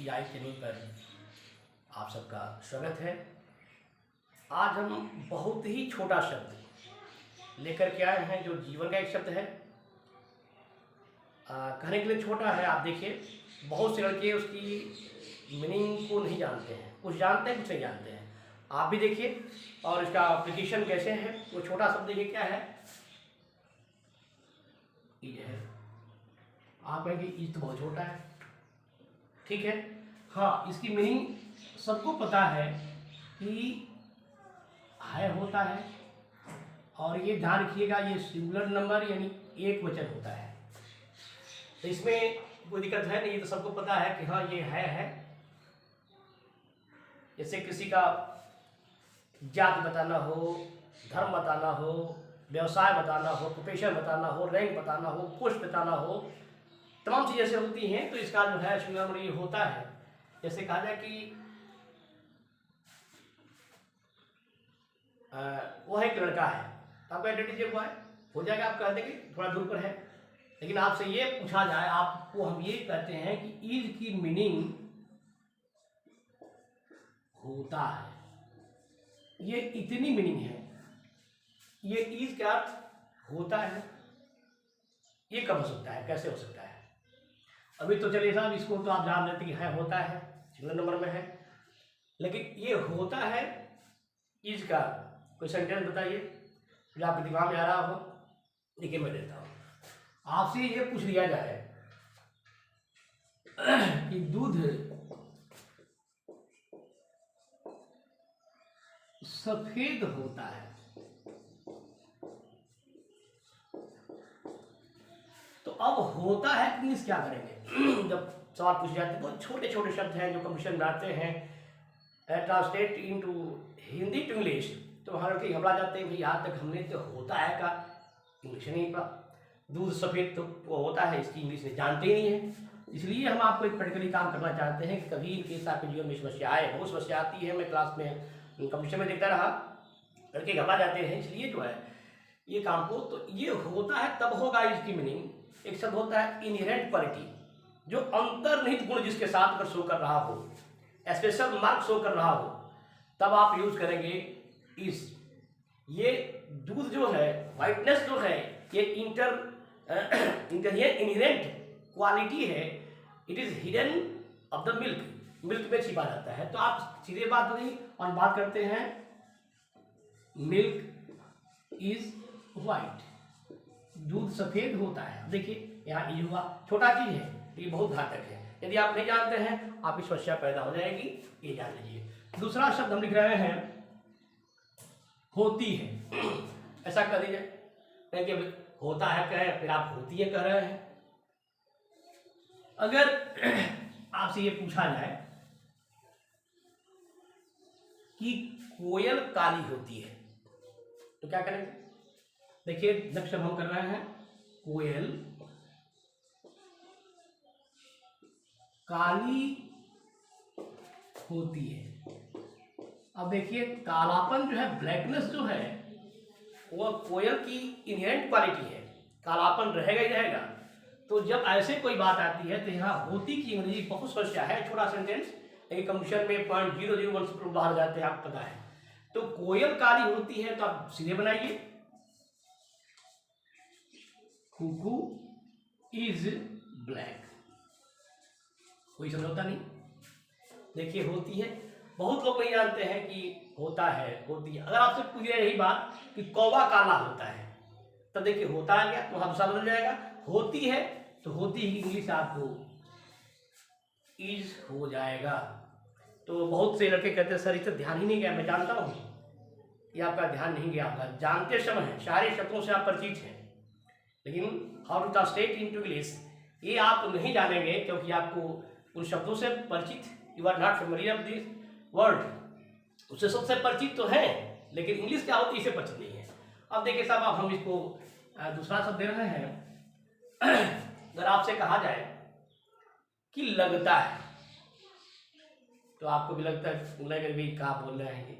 TI channel पर आप सबका स्वागत है। आज हम बहुत ही छोटा शब्द लेकर के आए हैं जो जीवन का एक शब्द है। कहने के लिए छोटा है। आप देखिए, बहुत से लड़के उसकी मीनिंग को नहीं जानते हैं, कुछ जानते हैं कुछ नहीं जानते हैं। आप भी देखिए और इसका एप्लीकेशन कैसे है। वो छोटा शब्द देखिए क्या है, ईज है। आप कहेंगे ईज तो बहुत छोटा है, ठीक है। हाँ, इसकी मीनिंग सबको पता है कि है होता है, और ये ध्यान रखिएगा ये सिंगुलर नंबर यानी एक वचन होता है। तो इसमें कोई दिक्कत है नहीं, ये तो सबको पता है कि हाँ ये है। जैसे किसी का जात बताना हो, धर्म बताना हो, व्यवसाय बताना हो, प्रोफेशन बताना हो, रैंक बताना हो, पोस्ट बताना हो, तमाम चीज़ें ऐसे होती हैं। तो इसका जो है सिंगुलर नंबर ये होता है। जैसे कहा जाए कि वो है एक लड़का है, आपका आइडेंटिटी वो है, हो जाएगा। आप कह देंगे थोड़ा दूर पर है। लेकिन आपसे ये पूछा जाए, आपको हम ये कहते हैं कि ईज की मीनिंग होता है, ये इतनी मीनिंग है। ये ईज क्या होता है, ये कब हो सकता है, कैसे हो सकता है। अभी तो चलिए साहब, इसको तो आप जान लेते कि है होता है, सिंगल नंबर में है। लेकिन ये होता है ईज का कोई सेंटेंस बताइए जो आपके दिमाग में आ रहा हो। देखिए मैं देता हूँ आपसे, ये पूछ लिया जाए कि दूध सफेद होता है, तो अब होता है कि मीन्स क्या करेंगे। जब सवाल पूछे जाते हैं बहुत छोटे छोटे शब्द हैं जो कंपटीशन में आते हैं, translate into Hindi to English, तो वहाँ लड़के घबरा जाते हैं कि यहाँ तक हमने तो होता है का इंग्लिश नहीं पढ़ा। दूध सफ़ेद तो वो होता है, इसकी इंग्लिश में जानते ही नहीं है। इसलिए हम आपको एक प्रैक्टिकली काम करना चाहते हैं कि कभी इनकेस आपके जीवन में समस्या आए, बहुत समस्या आती है। मैं क्लास में कंपटीशन में देखता रहा, लड़के घबरा जाते हैं। इसलिए जो है ये काम को, तो ये होता है तब होगा इसकी मीनिंग। एक शब्द होता है इनहेरेंट क्वालिटी, जो अंतर्निहित गुण जिसके साथ अगर शो कर रहा हो, स्पेशल मार्क शो कर रहा हो, तब आप यूज करेंगे इस। ये दूध जो है, वाइटनेस जो है, ये इनहेरेंट क्वालिटी है। It is hidden of the milk, milk में छिपा रहता है। तो आप सीधे बात नहीं और बात करते हैं मिल्क इज वाइट, दूध सफेद होता है। देखिए यहाँ ये हुआ, छोटा चीज है, ये बहुत घातक है। यदि आप नहीं जानते हैं, आपकी समस्या पैदा हो जाएगी, ये जान लीजिए। दूसरा शब्द हम लिख रहे हैं होती है। ऐसा कर दीजिए कि होता है कह, फिर आप होती है कह रहे हैं। अगर आपसे ये पूछा जाए कि कोयल काली होती है, तो क्या करेंगे। देखिए नेक्स्ट हम कर रहे हैं कोयल काली होती है। अब देखिए कालापन जो है, ब्लैकनेस जो है, वो कोयल की इनहेरेंट क्वालिटी है, कालापन रहेगा ही रहेगा। तो जब ऐसे कोई बात आती है तो यहाँ होती की अंग्रेजी बहुत समस्या है। छोटा सेंटेंस, लेकिन कंपटीशन में 0.001 से बाहर जाते हैं, आपको पता है। तो कोयल काली होती है, तो आप सीधे बनाइए कुकू इज ब्लैक, कोई समझौता नहीं। देखिए होती है, बहुत लोग नहीं जानते हैं कि होता है, होती है। अगर आपसे पूछे यही बात कि कौवा काला होता है, तब देखिए होता है क्या, तो दूसरा बदल जाएगा। होती है तो होती ही इंग्लिश आपको इज हो जाएगा। तो बहुत से लड़के कहते हैं सर इसे ध्यान ही नहीं गया। मैं जानता हूँ कि आपका ध्यान नहीं गया, आपका जानते समय है, सारे शब्दों से आप परिचित हैं, लेकिन how to translate into English ये आप नहीं जानेंगे, क्योंकि आपको उन शब्दों से परिचित, you are not familiar with this word. उससे सबसे परिचित तो है, लेकिन इंग्लिश क्या होती है इसे परिचित नहीं है। अब देखिए साहब, अब हम इसको दूसरा शब्द दे रहे हैं। अगर आपसे कहा जाए कि लगता है, तो आपको भी लगता है लगे भी क्या बोल रहे हैं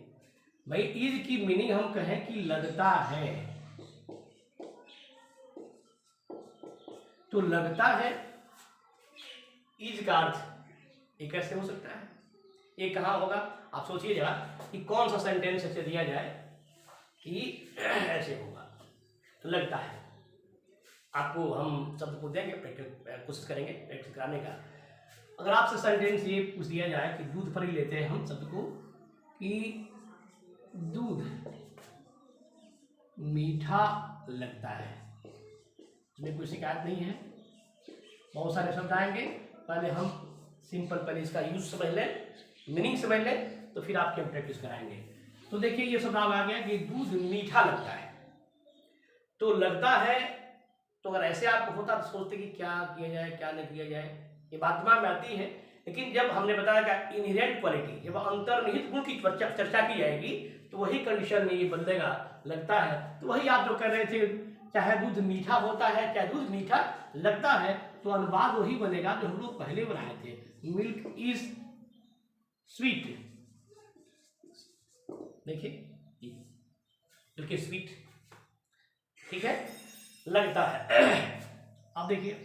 भाई। इज की मीनिंग हम कहें कि लगता है, तो लगता है इज का अर्थ ये कैसे हो सकता है? ये कहाँ होगा? आप सोचिए जरा कि कौन सा सेंटेंस ऐसे दिया जाए कि ऐसे होगा। तो लगता है आपको हम शब्द को देंगे, प्रैक्टिस कोशिश करेंगे प्रैक्टिस कराने का। अगर आपसे सेंटेंस ये पूछ दिया जाए कि दूध पर ही लेते हैं हम शब्द को कि दूध मीठा लगता है, इसमें कोई शिकायत नहीं है। बहुत सारे शब्द आएंगे, पहले हम सिंपल पहले इसका यूज समझ लें, मीनिंग समझ लें, तो फिर आपके हम प्रैक्टिस कराएंगे। तो देखिए ये शब्द आ गया कि दूध मीठा लगता है। तो लगता है, तो अगर ऐसे आपको होता तो सोचते कि क्या किया जाए क्या नहीं किया जाए, ये बात दिमाग में आती है। लेकिन जब हमने बताया कि इनहेरेंट क्वालिटी, जब अंतर्निहित गुण की चर्चा की जाएगी तो वही कंडीशन में ये बदलेगा। लगता है तो वही आप जो कह रहे थे, चाहे दूध मीठा होता है चाहे दूध मीठा लगता है, तो अनुवाद वही बनेगा जो हम लोग पहले बनाए थे, मिल्क इज स्वीट। देखिए मिल्क इज स्वीट, ठीक है, लगता है। अब देखिए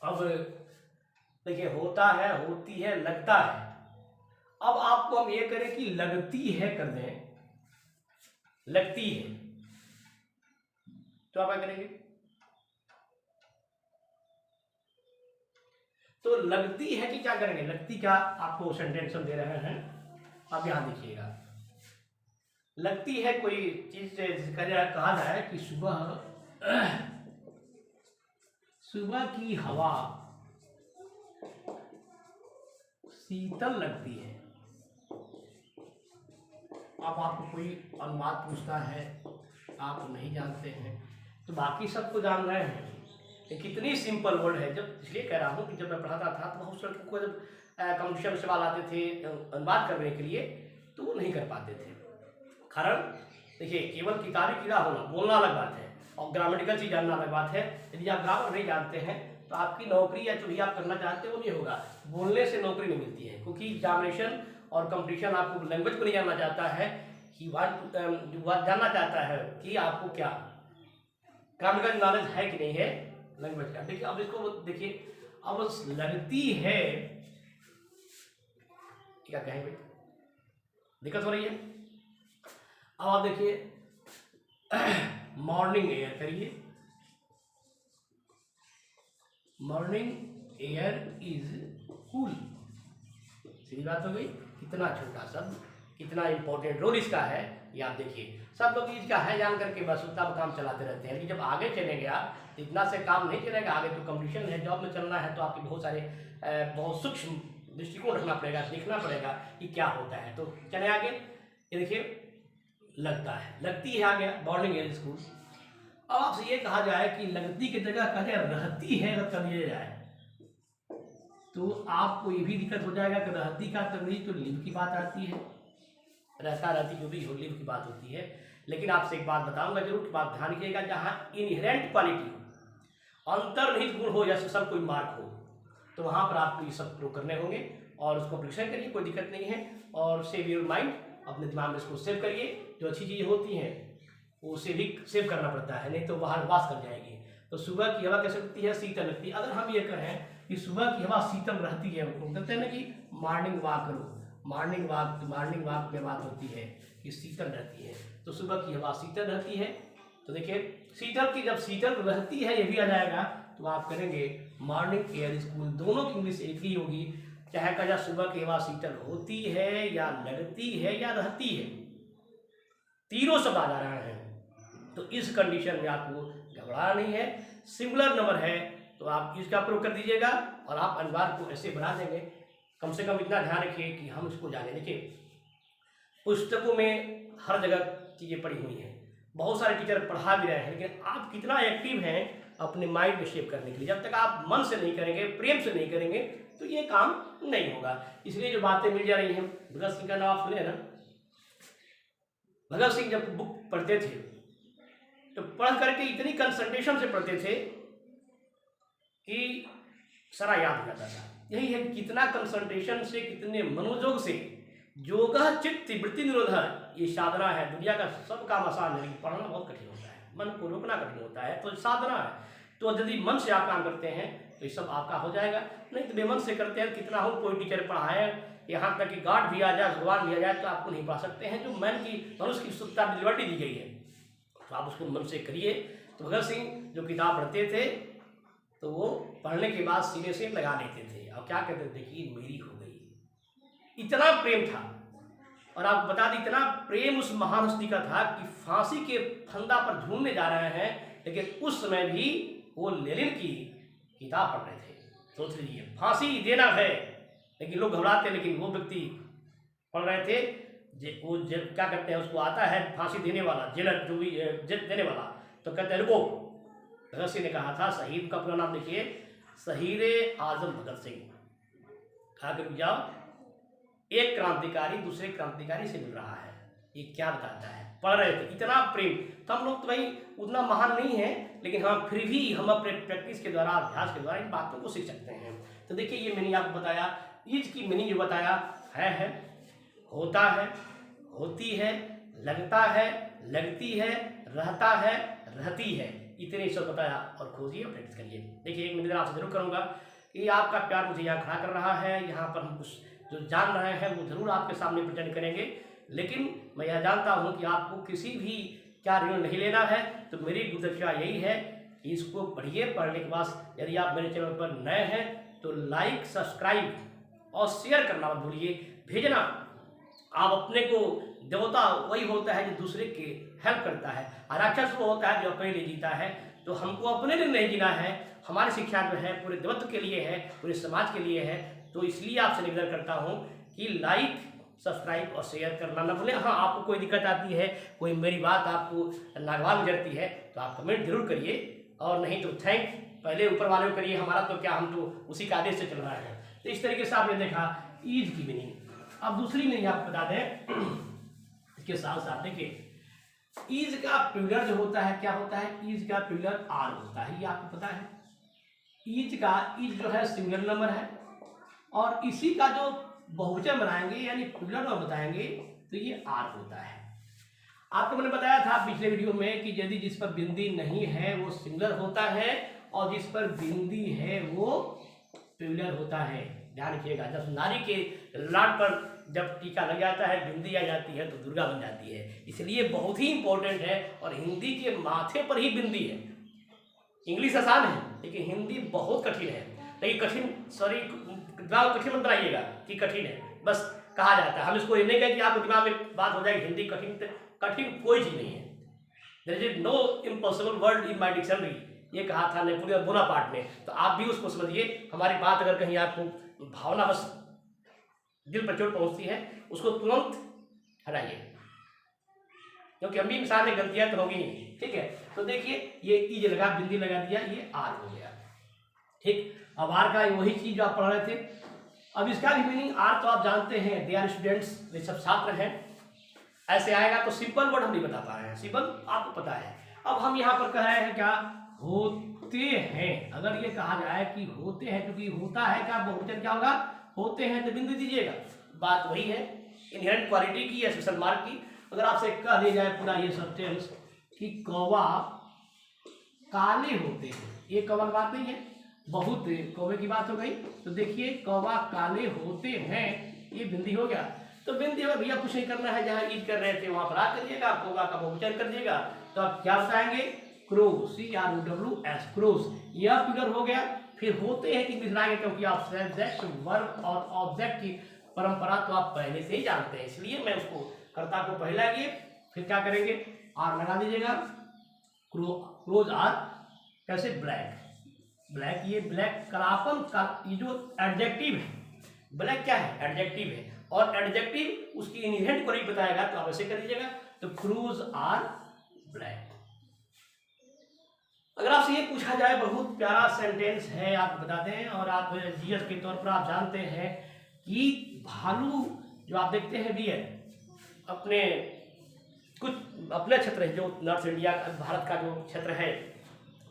अब देखिए होता है, होती है, लगता है। अब आपको हम ये करें कि लगती है कर दें, लगती है, तो आप क्या करेंगे? तो लगती है कि क्या करेंगे? लगती का आपको सेंटेंस दे रहे हैं, आप यहां देखिएगा। लगती है कोई चीज कहा जाए कि सुबह की हवा शीतल लगती है। अब आपको कोई अनुवाद पूछता है, आप नहीं जानते हैं, तो बाकी सबको जान रहे हैं, ये कितनी सिंपल वर्ड है। जब इसलिए कह रहा हूँ कि जब मैं पढ़ाता था तो बहुत लड़कों को जब कंपटीशन में सवाल आते थे अनुवाद करने के लिए, तो वो नहीं कर पाते थे। कारण देखिए, केवल किताबी कीड़ा होना, बोलना अलग बात है, और ग्रामेटिकल चीज जानना अलग बात है। यदि आप ग्रामर नहीं जानते हैं तो आपकी नौकरी या जो भी आप करना चाहते हो वो नहीं होगा। बोलने से नौकरी नहीं मिलती है, क्योंकि एग्जामिनेशन और कंपटीशन आपको लैंग्वेज को नहीं जानना चाहता है, ही जानना चाहता है कि आपको क्या ग्रामेटिकल नॉलेज है कि नहीं है लैंग्वेज का। देखिए अब इसको देखिए, अब लगती है क्या कहेंगे, दिक्कत हो रही है। अब आप देखिए मॉर्निंग एयर करिए, मॉर्निंग एयर इज कूल। सीधी बात हो गई। कितना छोटा शब्द, कितना इंपॉर्टेंट रोल इसका है, ये आप देखिए। सब लोग इसका है जान करके बस उतना काम चलाते रहते हैं, लेकिन जब आगे चलेंगे आप तो इतना से काम नहीं चलेगा। आगे तो कंपटीशन है, जॉब में चलना है, तो आपके बहुत सारे बहुत सूक्ष्म दृष्टिकोण रखना पड़ेगा, देखना पड़ेगा कि क्या होता है। तो चले आगे, ये देखिए लगता है, लगती है आ गया, मॉर्निंग एयर स्कूल। अब आपसे ये कहा जाए कि लगती की जगह कहा जाए रहती है, अगर कर दिया जाए तो आपको ये भी दिक्कत हो जाएगा कि रहती का तमीज तो लिव की बात आती है, रहता रहती जो भी हो लिव की बात होती है। लेकिन आपसे एक बात बताऊंगा जरूर, बात ध्यान रखिएगा, जहाँ इनहेरेंट क्वालिटी हो, अंतर्निहित गुण हो, या सब कोई मार्क हो, तो वहाँ पर आपको ये सब प्रयोग करने होंगे और उसको अप्लीकेशन करिए, कोई दिक्कत नहीं है। और सेव योर माइंड, अपने दिमाग में इसको सेव करिए। जो अच्छी चीज़ें होती हैं उसे भी सेव करना पड़ता है, नहीं तो बाहर वास कर जाएगी। तो सुबह की हवा कैसे लगती है? शीतल लगती है। अगर हम ये कहें कि सुबह की हवा शीतल रहती है, कहते हैं ना कि मॉर्निंग वॉक करो, मॉर्निंग वॉक में बात होती है कि शीतल रहती है, तो सुबह की हवा शीतल रहती है। तो देखिए शीतल की जब शीतल रहती है ये भी आ जाएगा, तो आप करेंगे मॉर्निंग एयर स्कूल। दोनों की इंग्लिश एक ही होगी, चाहे कहा सुबह की हवा शीतल होती है या लगती है या रहती है, तीनों शब्द आ जा रहे हैं। तो इस कंडीशन में आपको घबराना नहीं है, सिंगुलर नंबर है तो आप इसका प्रयोग कर दीजिएगा और आप अनुवाद को ऐसे बना देंगे। कम से कम इतना ध्यान रखिए कि हम इसको जाने। देखिए पुस्तकों में हर जगह चीज़ें पढ़ी हुई हैं, बहुत सारे टीचर पढ़ा भी रहे हैं, लेकिन आप कितना एक्टिव हैं अपने माइंड में शेप करने के लिए। जब तक आप मन से नहीं करेंगे, प्रेम से नहीं करेंगे, तो ये काम नहीं होगा। इसलिए जो बातें मिल जा रही हैं, भगत सिंह का नाम आप सुने ना, भगत सिंह जब बुक पढ़ते थे तो पढ़ करके इतनी कंसंट्रेशन से पढ़ते थे कि सारा याद हो जाता था। यही है कितना कंसंट्रेशन से, कितने मनोयोग से। योगः चित्त वृत्ति निरोधः, ये साधना है। दुनिया का सब काम आसान है, लेकिन पढ़ना बहुत कठिन होता है, मन को रोकना कठिन होता है। तो साधना है, तो यदि मन से आप काम करते हैं तो ये सब आपका हो जाएगा। नहीं तो बेमन से करते हैं, कितना हो कोई टीचर पढ़ाए, यहाँ तक कि गार्ड भी आ जाए, भगवान भी आ जाए, तो आपको नहीं पढ़ा सकते हैं। जो मन की मनुष्य की सुत्ता लिबर्टी दी गई है, तो आप उसको मन से करिए। तो भगत सिंह जो किताब पढ़ते थे तो वो पढ़ने के बाद सीने से लगा लेते थे और क्या कहते थे कि मेरी हो गई। इतना प्रेम था। और आप बता दें, इतना प्रेम उस महान हस्ती का था कि फांसी के फंदा पर झूलने जा रहे हैं, लेकिन उस समय भी वो लेनिन की किताब पढ़ रहे थे। सोच लीजिए, फांसी देना है, लेकिन लोग घबराते, लेकिन वो व्यक्ति पढ़ रहे थे। वो क्या कहते हैं, उसको आता है फांसी देने वाला, जेलर जो भी देने वाला, तो कहते हैं रुको। भगत सिंह ने कहा था, शहीद का पूरा नाम लिखिए, शहीद आजम भगत सिंह। कहा कि जाओ, एक क्रांतिकारी दूसरे क्रांतिकारी से मिल रहा है, ये क्या बताता है। पढ़ रहे थे, इतना प्रेम। तो हम लोग तो भाई उतना महान नहीं है, लेकिन हाँ फिर भी हम अपने प्रैक्टिस के द्वारा, अभ्यास के द्वारा इन बातों को सीख सकते हैं। तो देखिए, ये मैंने आपको बताया, ईज की मीनिंग जो बताया है, होता है, होती है, लगता है, लगती है, रहता है, रहती है, इतने सब बताया। और खोजिए, प्रैक्टिस करिए। देखिए, एक निवेदन आपसे जरूर करूँगा कि आपका प्यार मुझे यहाँ खड़ा कर रहा है, यहाँ पर हम कुछ जो जान रहे हैं वो जरूर आपके सामने प्रेजेंट करेंगे। लेकिन मैं यह जानता हूँ कि आपको किसी भी क्या ऋण नहीं लेना है। तो मेरी गुदक्षा यही है कि इसको पढ़िए। पढ़ने के बाद यदि आप मेरे चैनल पर नए हैं तो लाइक, सब्सक्राइब और शेयर करना मत भूलिए, भेजना। आप अपने को, देवता वही होता है जो दूसरे के हेल्प करता है, और राक्षस वो होता है जो अपने लिए जीता है। तो हमको अपने लिए नहीं जीना है, हमारी शिक्षा जो है पूरे देवत्व के लिए है, पूरे समाज के लिए है। तो इसलिए आपसे निवेदन करता हूँ कि लाइक, सब्सक्राइब और शेयर करना न भूलें। हाँ, आपको कोई दिक्कत आती है, कोई मेरी बात आपको नागवार गुजरती है, तो आप कमेंट जरूर करिए, और नहीं तो थैंक पहले ऊपर वाले को करिए, हमारा तो क्या, हम तो उसी का आदेश से चल रहा है। तो इस तरीके से आपने देखा ईज की मीनिंग। अब दूसरी मीनिंग आपको बता दें, इसके साथ साथ देखिए, ईज का प्लूरल जो होता है, क्या होता है, ईज का प्लूरल आर होता है, ये आपको पता है। ईज का, ईज जो है सिंगल नंबर है, और इसी का जो बहुवचन बनाएंगे यानी प्लूरल में बताएंगे तो ये आर होता है। आपको मैंने बताया था पिछले वीडियो में कि यदि जिस पर बिंदी नहीं है वो सिंगुलर होता है, और जिस पर बिंदी है वो प्लूरल होता है। ध्यान रखिएगा, जब नारी के लाट पर जब टीका लग जाता है, बिंदी आ जाती है, तो दुर्गा बन जाती है। इसलिए बहुत ही इंपॉर्टेंट है। और हिंदी के माथे पर ही बिंदी है। इंग्लिश आसान है, लेकिन हिंदी बहुत कठिन है। लेकिन कठिन, सॉरी, दिमाग कठिन मत बनाइएगा कि कठिन है, बस कहा जाता है। हम इसको ये नहीं कहें कि आपको दिमाग में बात हो जाएगी हिंदी कठिन। कठिन कोई चीज़ नहीं है। There is no impossible word in my dictionary, ये कहा था नेपोलियन बोनापार्ट ने। तो आप भी उसको समझिए। हमारी बात अगर कहीं आपको भावना बस दिल पर चोट पहुंचती है, उसको तुरंत हटाइए, क्योंकि हम भी इंसान में गलतियां तो होगी नहीं। ठीक है, तो देखिए, ये ईज लगा, बिंदी लगा दिया, ये आर हो गया। ठीक, अब आर का वही चीज जो आप पढ़ रहे थे। अब इसका भी मीनिंग, आर तो आप जानते हैं, दे आर स्टूडेंट्स, वे सब छात्र हैं, ऐसे आएगा। तो सिंपल वर्ड हम नहीं बता पा रहे हैं, सिंपल आपको पता है। अब हम यहाँ पर कह रहे हैं क्या, होते हैं। अगर ये कहा जाए कि होते हैं, क्योंकि होता है का बहुवचन क्या होगा, होते हैं, तो बिंदु दीजिएगा। बात वही है, इनहेरेंट क्वालिटी की या स्पेशल मार्क की। अगर आपसे कह दिया जाए पूरा ये सेंटेंस कि कौवा काले होते हैं, ये कौवा बात नहीं है, बहुत कौवे की बात हो गई। तो देखिए, कौवा काले होते हैं, ये बिंदी हो गया। तो बिंदी अगर भैया कुछ नहीं करना है, जहाँ ईद कर रहे थे वहां पर आ करिएगा, कौवा का बहुवचन कर दिएगा, तो आप क्या बताएंगे, क्रो, CROWS, क्रोस। यह प्लूरल हो गया। फिर होते हैं कि दिखलाएंगे, क्योंकि आप सब्जेक्ट, वर्ब और ऑब्जेक्ट की परंपरा तो आप पहले से ही जानते हैं, इसलिए मैं उसको कर्ता को पहले आइए, फिर क्या करेंगे, आर लगा दीजिएगा। क्रोज आर, कैसे, ब्लैक, ब्लैक, ये ब्लैक कालापन का, ये जो एडजेक्टिव है, ब्लैक क्या है, एडजेक्टिव है, और एडजेक्टिव उसकी इनहेरेंट क्वालिटी बताएगा, तो आप ऐसे कर दीजिएगा। तो क्रूज आर ब्लैक। अगर आपसे ये पूछा जाए, बहुत प्यारा सेंटेंस है, आप बता दें, और आप जीएस के तौर पर आप जानते हैं कि भालू जो आप देखते हैं भी है, अपने कुछ अपने क्षेत्र है जो नॉर्थ इंडिया, भारत का जो क्षेत्र है,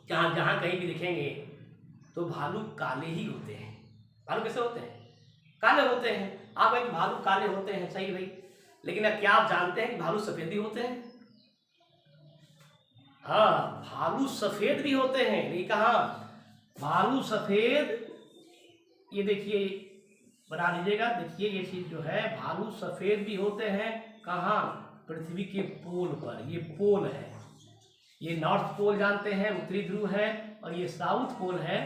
जहाँ जहाँ कहीं भी दिखेंगे तो भालू काले ही होते हैं। भालू कैसे होते हैं, काले होते हैं। आप एक भालू काले होते हैं, सही भाई, लेकिन क्या आप जानते हैं कि भालू सफेद भी होते हैं? हाँ, भालू सफेद भी होते हैं। ये कहा भालू सफेद, ये देखिए बना लीजिएगा। देखिए ये चीज जो है, भालू सफेद भी होते हैं। कहाँ? पृथ्वी के पोल पर। ये पोल है, ये नॉर्थ पोल जानते हैं, उत्तरी ध्रुव है, और ये साउथ पोल है,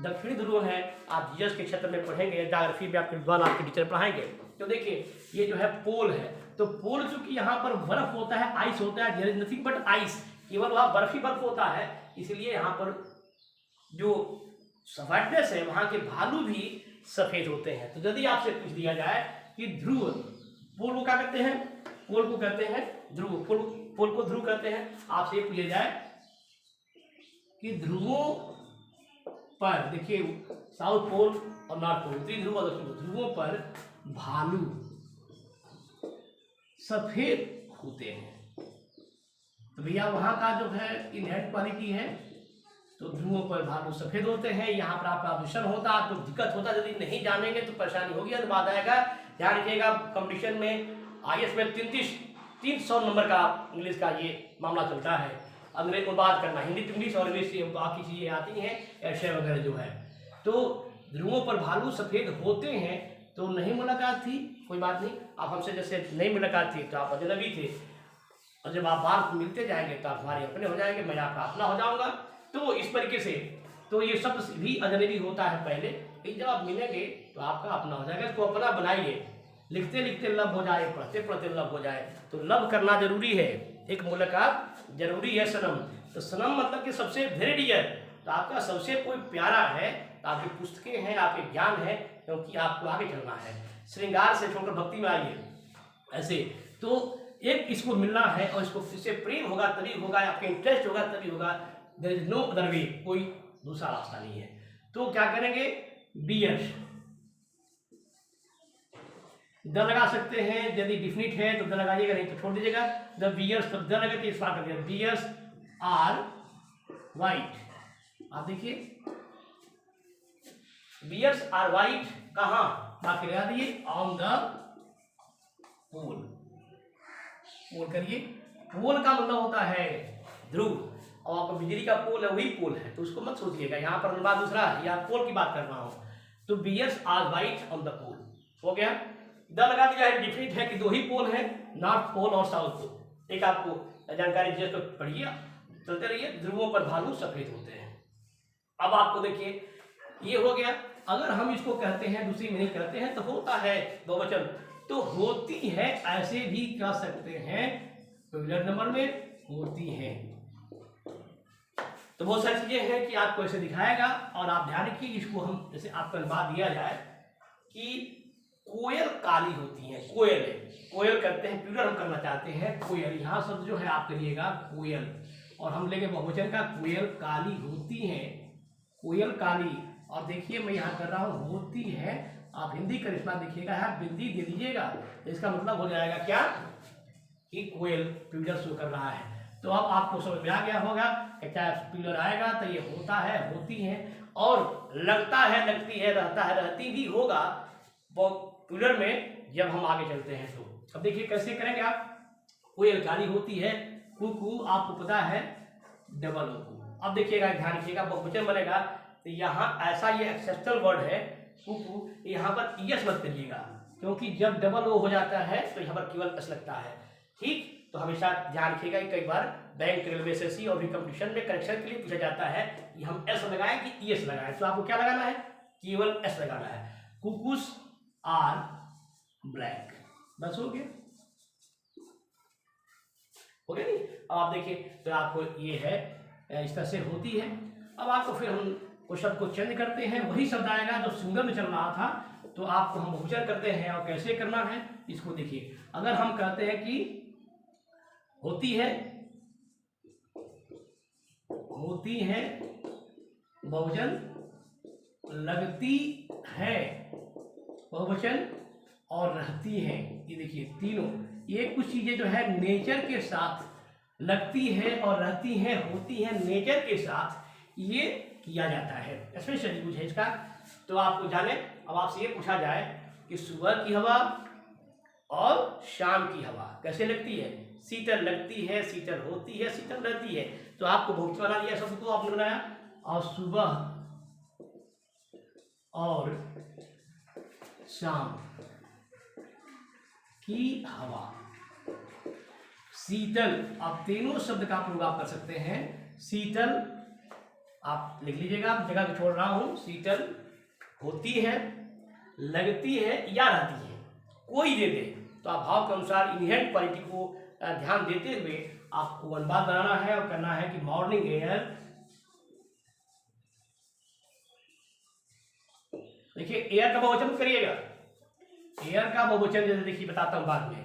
दक्षिणी ध्रुव है। आप जीएस के क्षेत्र में पढ़ेंगे, ज्योग्राफी में आपके विद्वान आपके टीचर पढ़ाएंगे। तो देखिए ये जो है पोल है, तो पोल चूंकि यहाँ पर बर्फ होता है, आइस होता है, there is nothing but ice, केवल वहाँ बर्फ ही बर्फ होता है, इसलिए यहाँ पर जो व्हाइटनेस है वहाँ के भालू भी सफेद होते हैं। तो यदि आपसे पूछ दिया जाए कि ध्रुव पोल को क्या कहते हैं? पोल को कहते हैं ध्रुव, पोल को ध्रुव कहते हैं। आपसे ये पूछा जाए कि ध्रुवों पर, देखिए साउथ पोल और नॉर्थ पोल, उत्तरी ध्रुव और दक्षिण ध्रुवों पर भालू सफेद होते हैं। तो भैया वहां का जो है इनहेरेंट क्वालिटी है, तो ध्रुवों पर भालू सफेद होते हैं। यहाँ पर आपका ऑप्शन होता, आपको दिक्कत होता, यदि नहीं जानेंगे तो परेशानी होगी, अनुवाद आएगा। ध्यान रखिएगा, कंपटीशन में IAS में 300 नंबर का इंग्लिश का ये मामला चलता है। अंग्रेज को बात करना, हिंदी टू इंग्लिश और इंग्लिश बाकी चीज़ें आती हैं, ऐसे वगैरह जो है। तो ध्रुवों पर भालू सफेद होते हैं। तो नहीं मुलाकात थी, कोई बात नहीं, आप हमसे जैसे नहीं मुलाकात थी तो आप अजनबी थे, और जब आप बार मिलते जाएंगे तो आप हमारे अपने हो जाएंगे, मैं आपका अपना हो जाऊंगा। तो इस तरीके से तो ये शब्द भी अजनबी होता है पहले, लेकिन जब आप मिलेंगे तो आपका अपना हो जाएगा। इसको अपना बनाइए, लिखते लिखते लब हो जाए, पढ़ते पढ़ते लब हो जाए। तो लब करना जरूरी है, एक मुलाकात जरूरी है सनम। तो सनम मतलब कि सबसे वेरी डियर, तो आपका सबसे कोई प्यारा है, तो आपकी पुस्तकें हैं, आपके ज्ञान है, क्योंकि आपको आगे चलना है। श्रृंगार से छोड़कर भक्ति में आइए ऐसे। तो एक इसको मिलना है, और इसको इससे प्रेम होगा तभी होगा, आपके इंटरेस्ट होगा तभी होगा। There is no other way, कोई दूसरा रास्ता नहीं है। तो क्या करेंगे? बियर्स द लगा सकते हैं, यदि डिफिनिट है तो द लगाइएगा, नहीं तो छोड़ दीजिएगा। द बियर्स, द लगा के स्टार्ट कर दिया। Bears are white. आप देखिए बियर्स आर वाइट, कहाँ? बाकी लगा दिए, ऑन द पोल। पोल करिए, पोल का मतलब होता है ध्रुव, और आपका बिजली का पोल है वही पोल है, तो उसको मत सोचिएगा, यहाँ पर अनुवाद दूसरा है, यहाँ पोल की बात कर रहा हूँ। तो bears are white on the pole, हो गया। द लगा दिया है, डिफिनिट है कि दो ही पोल है, नॉर्थ पोल और साउथ पोल। एक आपको जानकारी जिसको पढ़िए, चलते रहिए। ध्रुवों पर भालू सफेद होते हैं। अब आपको देखिए ये हो गया। अगर हम इसको कहते हैं, दूसरी मीनिंग करते हैं, तो होता है बहुवचन, तो होती है ऐसे भी कह सकते हैं, प्लूरल नंबर में होती है। तो बहुत सारी चीजें हैं कि आपको ऐसे दिखाएगा, और आप ध्यान रखिए इसको हम जैसे आपको अनुवाद दिया जाए कि कोयल काली होती है, कोयल है, कोयल करते हैं, प्लूरल हम करना चाहते हैं कोयल। यहाँ शब्द जो है आप करिएगा कोयल, और हम लेंगे बहुवचन का, कोयल काली होती है, कोयल काली। और देखिए मैं यहाँ कर रहा हूँ होती है, आप हिंदी करिश्मा देखिएगा, यहाँ बिंदी दे दीजिएगा, तो इसका मतलब हो जाएगा क्या कि कोयल प्लूरल शो कर रहा है। तो अब आपको समझ में आ गया होगा कि चाहे प्लूरल आएगा तो ये होता है, होती है, और लगता है, लगती है, रहता है, रहती भी होगा वो प्लूरल में जब हम आगे चलते हैं। तो अब देखिए कैसे करेंगे आप। कोयल काली होती है, कुकू आपको पता है डबल ओ। अब देखिएगा, ध्यान रखिएगा, बहुवचन बनेगा तो यहाँ ऐसा ये एक्सेप्शनल वर्ड है कुकू, यहाँ पर यस मत करिएगा, क्योंकि जब डबल ओ हो जाता है तो यहाँ पर केवल एस लगता है। ठीक, तो हमेशा ध्यान रखिएगा कि कई बार बैंक, रेलवे, SSC और भी कंपटीशन में करेक्शन के लिए पूछा जाता है कि हम एस लगाएं कि ईएस लगाएं, तो आपको क्या लगाना है? केवल एस लगाना है। कुकूस आर ब्लैक, बस हो गया, हो गया नहीं। अब आप देखिए तो आपको ये है, इस तरह से होती है। अब आपको फिर हम उस शब्द को चेंज करते हैं, वही शब्द आएगा जो सिंगल में चल रहा था, तो आपको हम बहुवचन करते हैं। और कैसे करना है इसको देखिए। अगर हम कहते हैं कि होती है, होती है बहुवचन, लगती है बहुवचन, और रहती है, ये देखिए तीनों, ये कुछ चीजें जो है नेचर के साथ, लगती है और रहती है, होती है, नेचर के साथ ये किया जाता है, स्पेशल यूज है इसका। तो आपको जाने, अब आपसे ये पूछा जाए कि सुबह की हवा और शाम की हवा कैसे लगती है? शीतल लगती है, शीतल होती है, शीतल रहती है। तो आपको बहुत बना दिया शब्द को आपने बनाया। और सुबह और शाम की हवा शीतल, आप तीनों शब्द का प्रयोग आप कर सकते हैं। शीतल आप लिख लीजिएगा, जगह को छोड़ रहा हूं। शीतल होती है, लगती है या रहती है, कोई दे दे तो आप भाव के अनुसार इनहेरेंट क्वालिटी को ध्यान देते हुए आपको अनुवाद बनाना है और करना है कि मॉर्निंग एयर, देखिए एयर का बहुवचन करिएगा। एयर का बहुवचन जैसे देखिए बताता हूं बाद में।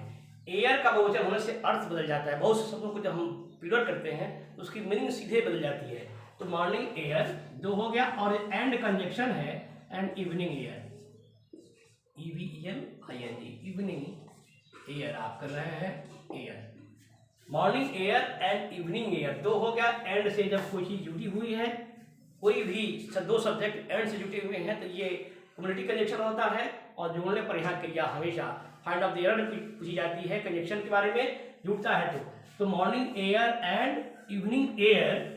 एयर का बहुवचन होने से अर्थ बदल जाता है। बहुत से शब्दों को जब हम पीरियड करते हैं तो उसकी मीनिंग सीधे बदल जाती है। तो मॉर्निंग एयर दो हो गया, और एंड कंजक्शन है and evening air, EVENING, evening air आप कर रहे हैं air. Morning air and evening air दो हो गया। एंड से जब कोई चीज जुड़ी हुई है, कोई भी दो सब्जेक्ट एंड से जुटे हुए हैं तो ये कम्युनिटी कंजक्शन होता है। और जोड़ने पर यहाँ क्रिया हमेशा फाइंड ऑफ द एयर पूछी जाती है कंजक्शन के बारे में, जुड़ता है तो morning air and evening air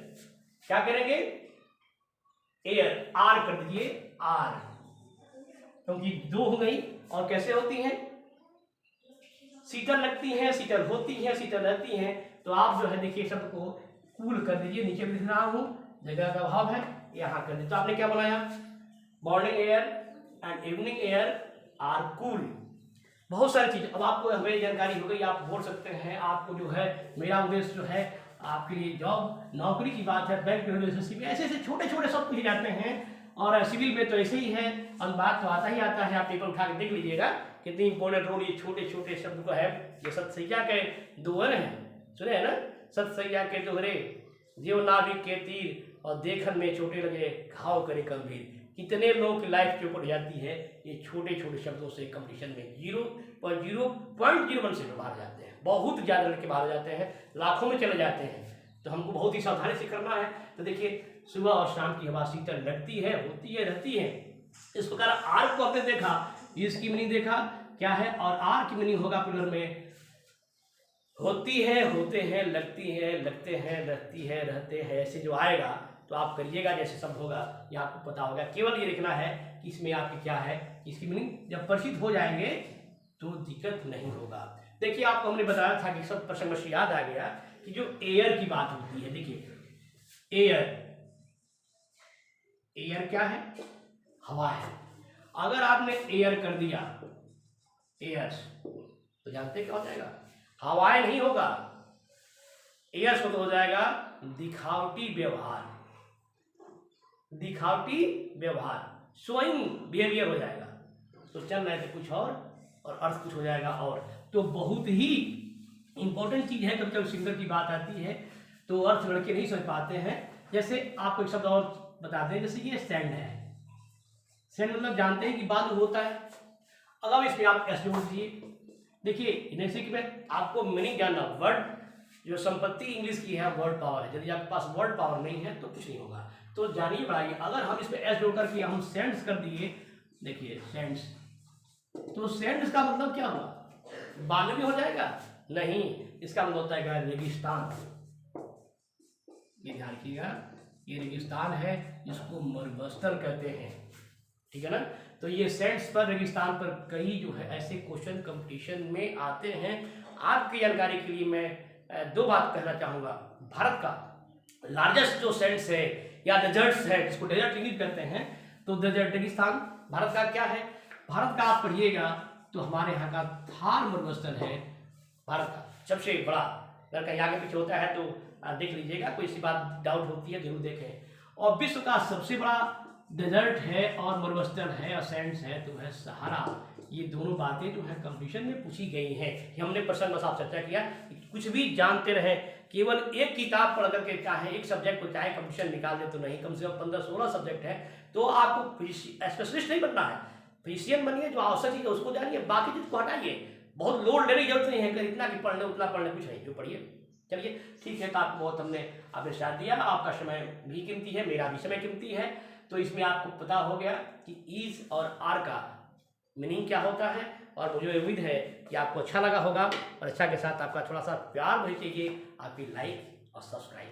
क्या करेंगे? एयर आर कर दीजिए, आर, क्योंकि दो हो गई। और कैसे होती हैं? शीतल लगती हैं, शीतल होती हैं, शीतल रहती हैं। तो आप जो है देखिए शब्द को कूल कर दीजिए, नीचे भी लिख रहा हूं, जगह का अभाव है, यहां कर दीजिए। तो आपने क्या बनाया? Morning air and evening air are cool. बहुत सारी चीज अब आपको हमें जानकारी हो गई, आप बोल सकते हैं। आपको जो है मेरा उद्देश्य जो है आपके लिए जॉब नौकरी की बात है, बैंक रिलेशनशिप, ऐसे ऐसे छोटे छोटे सब पूछे जाते हैं। और सिविल में तो ऐसे ही है, अनुवाद तो आता ही आता है। आप पेपर उठा के देख लीजिएगा कितनी इंपॉर्टेंट रोल ये छोटे छोटे शब्द को है। ये सतसैया के दोहरे हैं, सुने हैं ना? सतसैया के दोहरे, जीव नाविक के तीर, और देखन में छोटे लगे घाव करे गंभीर। कितने लोगों की लाइफ जो बढ़ जाती है ये छोटे छोटे शब्दों से। कंपटीशन में 0.01 से बाहर जाते हैं, बहुत ज्यादा लड़के बाहर जाते हैं, लाखों में चले जाते हैं। तो हमको बहुत ही सावधानी से करना है। तो देखिए सुबह और शाम की हवा शीतल लगती है, होती है, रहती है। इस प्रकार आर को आपने देखा, इसकी मीनिंग देखा क्या है, और आर की मीनिंग होगा प्लूरल में होती है, होते हैं, लगती है, लगते हैं, रहती है, रहते हैं। ऐसे जो आएगा तो आप करिएगा, जैसे शब्द होगा ये आपको पता होगा। केवल ये लिखना है कि इसमें आपकी क्या है, इसकी मीनिंग जब परिचित हो जाएंगे तो दिक्कत नहीं होगा। देखिए आपको हमने बताया था कि सब प्रसंग से याद आ गया कि जो एयर की बात होती है। देखिए एयर, एयर क्या है? हवा है। अगर आपने एयर कर दिया एयर्स तो जानते क्या हो जाएगा? हवाएं नहीं होगा, एयर्स को तो हो जाएगा दिखावटी व्यवहार, दिखावटी व्यवहार, शोइंग बिहेवियर हो जाएगा। तो चल रहे थे कुछ और अर्थ कुछ हो जाएगा और। तो बहुत ही इंपॉर्टेंट चीज है। कभी कभी सिंगर की बात आती है तो अर्थ लड़के नहीं समझ पाते हैं। जैसे आपको एक शब्द और बता दें, जैसे ये सेंड है। सेंड मतलब जानते हैं कि बाद होता है। अगर इसमें आप एस जोड़ दीजिए। देखिए जैसे कि मैं आपको मीनिंग जानना, वर्ड जो संपत्ति इंग्लिश की है वर्ड पावर है। यदि आपके पास वर्ड पावर नहीं है तो कुछ नहीं होगा। तो जानिए बढ़ाइए। अगर हम इसमें एस जोड़ करके हम सेंड्स कर दिए, देखिए सेंड्स, तो सेंड्स का मतलब क्या हुआ? बाद में हो जाएगा? नहीं, इसका मतलब होता है रेगिस्तान। ये ध्यान रखिएगा, ये रेगिस्तान है, इसको मरुस्थल कहते हैं, ठीक है ना। तो ये सेंड्स पर, रेगिस्तान पर कई जो है ऐसे क्वेश्चन कंपटीशन में आते हैं। आपकी जानकारी के लिए मैं दो बात कहना चाहूंगा। भारत का लार्जेस्ट जो सेंड्स है या डेजर्ट्स है, जिसको डेजर्ट इंग्लिश कहते हैं, तो डेजर्ट रेगिस्तान भारत का क्या है? भारत का आप पढ़िएगा तो हमारे यहाँ का थार मरुस्थल है भारत का सबसे बड़ा। अगर कहीं आगे पीछे होता है तो देख लीजिएगा, कोई सी बात डाउट होती है जरूर देखें। और विश्व का सबसे बड़ा डेजर्ट है और मरुस्थल है और सैंड्स है तो है सहारा। ये दोनों बातें जो है कंपटीशन में पूछी गई हैं। ये हमने प्रसंग में साफ चर्चा किया। कुछ भी जानते रहे, केवल एक किताब पढ़ करके चाहे एक सब्जेक्ट को चाहे कंपटीशन निकाल दे तो नहीं, कम से कम 15-16 सब्जेक्ट है। तो आपको स्पेशलिस्ट नहीं बनना है, फिजिशियन बनिए। जो आवश्यक चीज है उसको जानिए, बाकी चीज को हटाइए। बहुत लोड लेने की जरूरत नहीं है, इतना कि पढ़ ले उतना पढ़ ले, कुछ नहीं, जो पढ़िए। चलिए ठीक है, तो आपको बहुत आपने साथ दिया। आपका समय भी कीमती है, मेरा भी समय कीमती है। तो इसमें आपको पता हो गया कि ईज और आर का मीनिंग क्या होता है और मुझे उम्मीद है कि आपको अच्छा लगा होगा और अच्छा के साथ आपका थोड़ा सा प्यार मुझे चाहिए, आपकी लाइक और सब्सक्राइब।